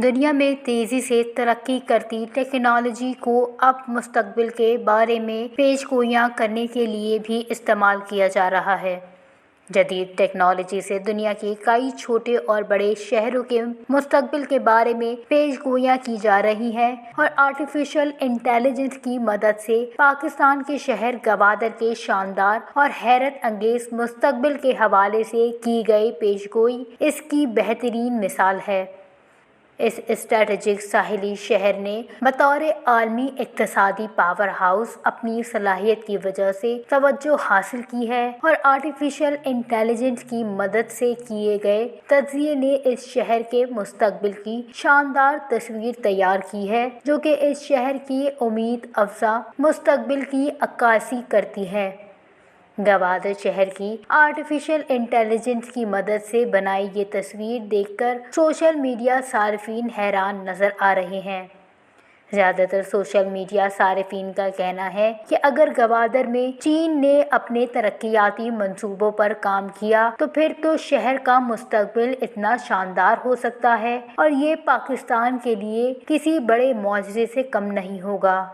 دنیا میں تیزی سے ترقی کرتی ٹیکنالوجی کو اب مستقبل کے بارے میں پیش گوئیاں کرنے کے لیے بھی استعمال کیا جا رہا ہے۔ جدید ٹیکنالوجی سے دنیا کے کئی چھوٹے اور بڑے شہروں کے مستقبل کے بارے میں پیش گوئیاں کی جا رہی ہیں اور آرٹیفیشل انٹیلیجنس کی مدد سے پاکستان کے شہر گوادر کے شاندار اور حیرت انگیز مستقبل کے حوالے سے کی گئی پیش گوئی اس کی بہترین مثال ہے۔ اس اسٹریٹجک ساحلی شہر نے بطور عالمی اقتصادی پاور ہاؤس اپنی صلاحیت کی وجہ سے توجہ حاصل کی ہے اور آرٹیفیشل انٹیلیجنس کی مدد سے کیے گئے تجزیے نے اس شہر کے مستقبل کی شاندار تصویر تیار کی ہے، جو کہ اس شہر کی امید افزا مستقبل کی عکاسی کرتی ہے۔ گوادر شہر کی آرٹیفیشل انٹیلیجنس کی مدد سے بنائی یہ تصویر دیکھ کر سوشل میڈیا صارفین حیران نظر آ رہے ہیں۔ زیادہ تر سوشل میڈیا صارفین کا کہنا ہے کہ اگر گوادر میں چین نے اپنے ترقیاتی منصوبوں پر کام کیا تو پھر تو شہر کا مستقبل اتنا شاندار ہو سکتا ہے اور یہ پاکستان کے لیے کسی بڑے معجزے سے کم نہیں ہوگا۔